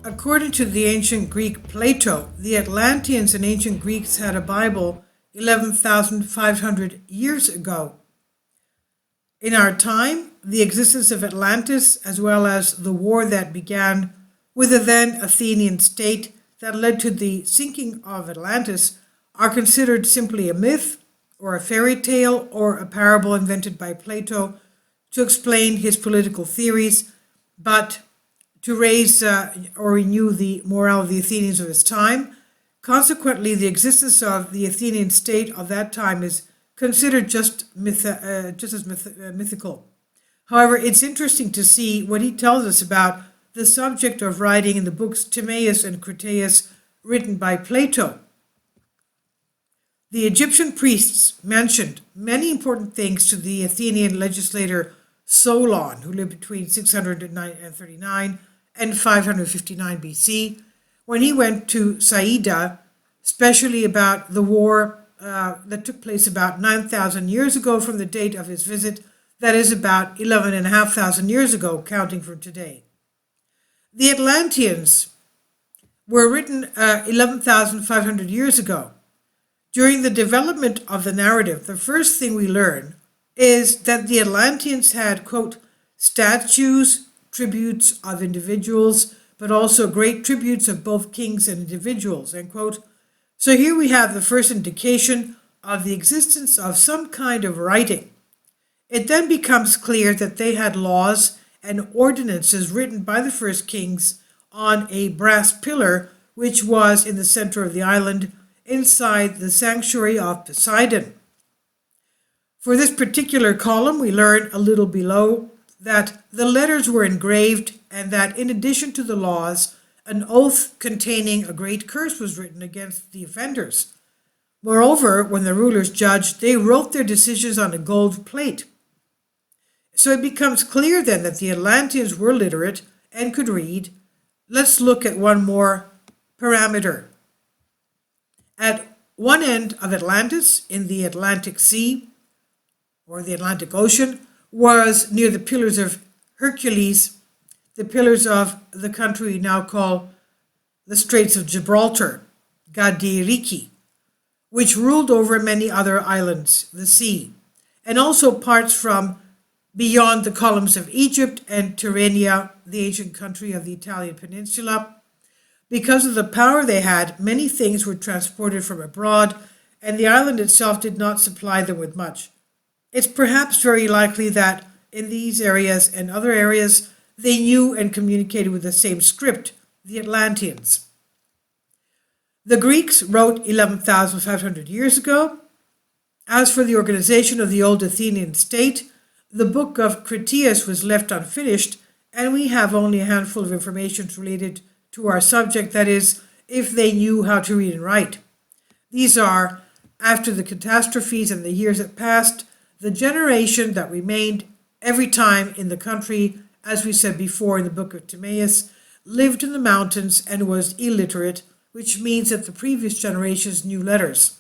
According to the ancient Greek Plato, the Atlanteans and ancient Greeks had a Bible 11,500 years ago. In our time, the existence of Atlantis, as well as the war that began with the then Athenian state that led to the sinking of Atlantis, are considered simply a myth or a fairy tale or a parable invented by Plato to explain his political theories, but to raise or renew the morale of the Athenians of his time. Consequently, the existence of the Athenian state of that time is considered just as mythical. However, it's interesting to see what he tells us about the subject of writing in the books Timaeus and Critias written by Plato. The Egyptian priests mentioned many important things to the Athenian legislator Solon, who lived between 639 and 559 BC, when he went to Saida, especially about the war that took place about 9,000 years ago from the date of his visit, that is about 11,500 years ago, counting from today. The Atlanteans were written 11,500 years ago. During the development of the narrative, the first thing we learn is that the Atlanteans had, quote, statues, tributes of individuals, but also great tributes of both kings and individuals, end quote. So here we have the first indication of the existence of some kind of writing. It then becomes clear that they had laws and ordinances written by the first kings on a brass pillar, which was in the center of the island, inside the sanctuary of Poseidon. For this particular column, we learn a little below that the letters were engraved and that in addition to the laws, an oath containing a great curse was written against the offenders. Moreover, when the rulers judged, they wrote their decisions on a gold plate. So it becomes clear then that the Atlanteans were literate and could read. Let's look at one more parameter. At one end of Atlantis, in the Atlantic Sea, or the Atlantic Ocean, was near the Pillars of Hercules, the pillars of the country we now call the Straits of Gibraltar, Gadiriki, which ruled over many other islands, the sea, and also parts from beyond the columns of Egypt and Tyrrhenia, the ancient country of the Italian peninsula. Because of the power they had, many things were transported from abroad, and the island itself did not supply them with much. It's perhaps very likely that in these areas and other areas, they knew and communicated with the same script, the Atlanteans. The Greeks wrote 11,500 years ago. As for the organization of the old Athenian state, the book of Critias was left unfinished, and we have only a handful of information related to our subject, that is, if they knew how to read and write. These are, after the catastrophes and the years that passed, the generation that remained every time in the country, as we said before in the book of Timaeus, lived in the mountains and was illiterate, which means that the previous generations knew letters.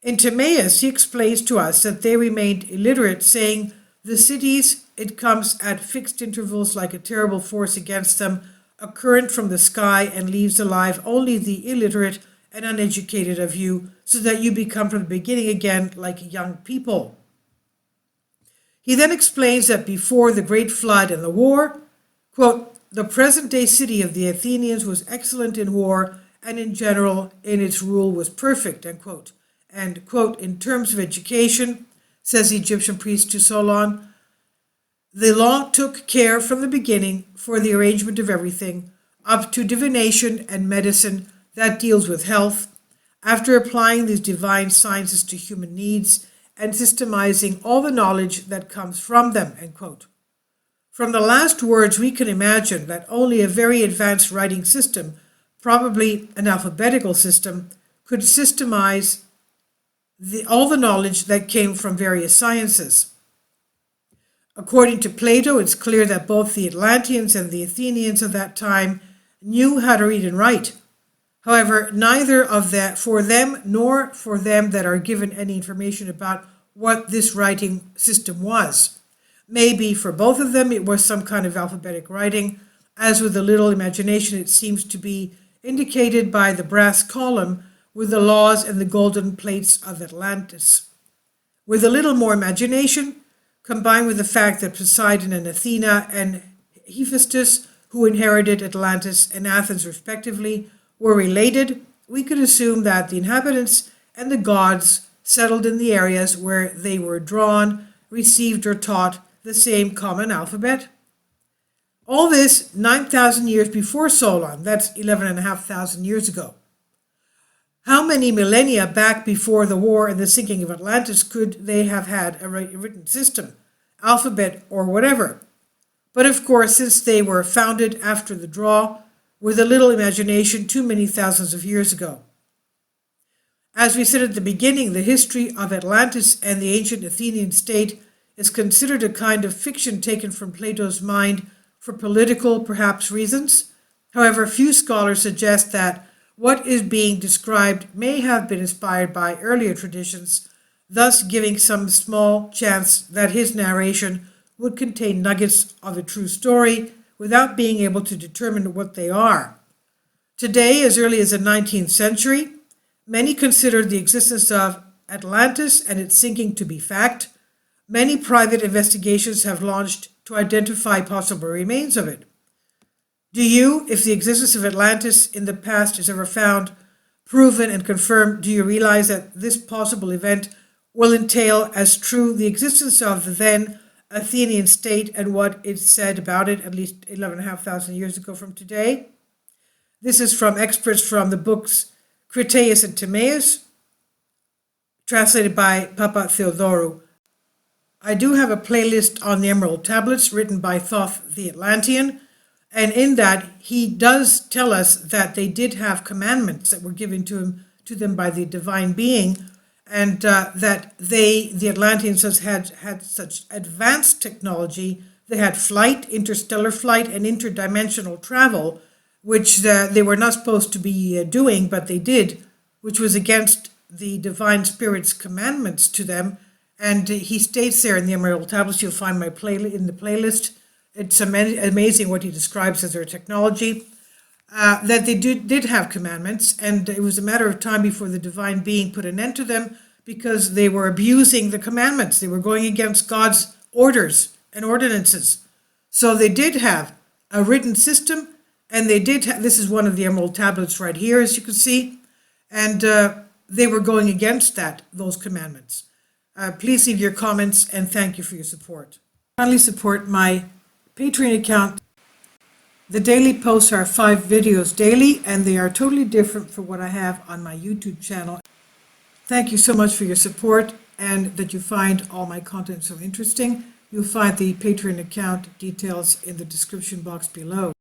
In Timaeus, he explains to us that they remained illiterate, saying, the cities, it comes at fixed intervals like a terrible force against them, a current from the sky, and leaves alive only the illiterate and uneducated of you, so that you become from the beginning again like young people. He then explains that before the great flood and the war, quote, the present-day city of the Athenians was excellent in war and in general in its rule was perfect, end quote. And, quote, in terms of education, says the Egyptian priest to Solon, the law took care from the beginning for the arrangement of everything, up to divination and medicine that deals with health, after applying these divine sciences to human needs and systemizing all the knowledge that comes from them, end quote. From the last words, we can imagine that only a very advanced writing system, probably an alphabetical system, could systemize all the knowledge that came from various sciences. According to Plato, it's clear that both the Atlanteans and the Athenians of that time knew how to read and write. However, neither of that for them nor for them that are given any information about what this writing system was. Maybe for both of them it was some kind of alphabetic writing, As with a little imagination, it seems to be indicated by the brass column with the laws and the golden plates of Atlantis. With a little more imagination, combined with the fact that Poseidon and Athena and Hephaestus, who inherited Atlantis and Athens respectively, were related, we could assume that the inhabitants and the gods settled in the areas where they were drawn, received or taught the same common alphabet. All this 9,000 years before Solon, that's 11,500 years ago. How many millennia back before the war and the sinking of Atlantis could they have had a written system, alphabet, or whatever? But of course, since they were founded after the draw, with a little imagination too many thousands of years ago. As we said at the beginning, the history of Atlantis and the ancient Athenian state is considered a kind of fiction taken from Plato's mind for political, perhaps, reasons. However, few scholars suggest that what is being described may have been inspired by earlier traditions, thus giving some small chance that his narration would contain nuggets of a true story without being able to determine what they are. Today, as early as the 19th century, many considered the existence of Atlantis and its sinking to be fact. Many private investigations have launched to identify possible remains of it. Do you, if the existence of Atlantis in the past is ever found, proven and confirmed, do you realize that this possible event will entail as true the existence of the then Athenian state and what is said about it at least 11,500 years ago from today? This is from experts from the books Critias and Timaeus, translated by Papa Theodorou. I do have a playlist on the Emerald Tablets written by Thoth the Atlantean, and in that he does tell us that they did have commandments that were given to them by the divine being, and that the Atlanteans had such advanced technology. They had flight, interstellar flight, and interdimensional travel, which they were not supposed to be doing, but they did, which was against the divine spirit's commandments to them. And he states there in the Emerald Tablets, you'll find in the playlist, it's amazing what he describes as their technology, that they did have commandments, and it was a matter of time before the divine being put an end to them because they were abusing the commandments. They were going against God's orders and ordinances. So they did have a written system, and they did this is one of the Emerald Tablets right here, as you can see, and they were going against those commandments. Please leave your comments, and thank you for your support. Kindly support my Patreon account. The daily posts are 5 videos daily, and they are totally different from what I have on my YouTube channel. Thank you so much for your support, and that you find all my content so interesting. You'll find the Patreon account details in the description box below.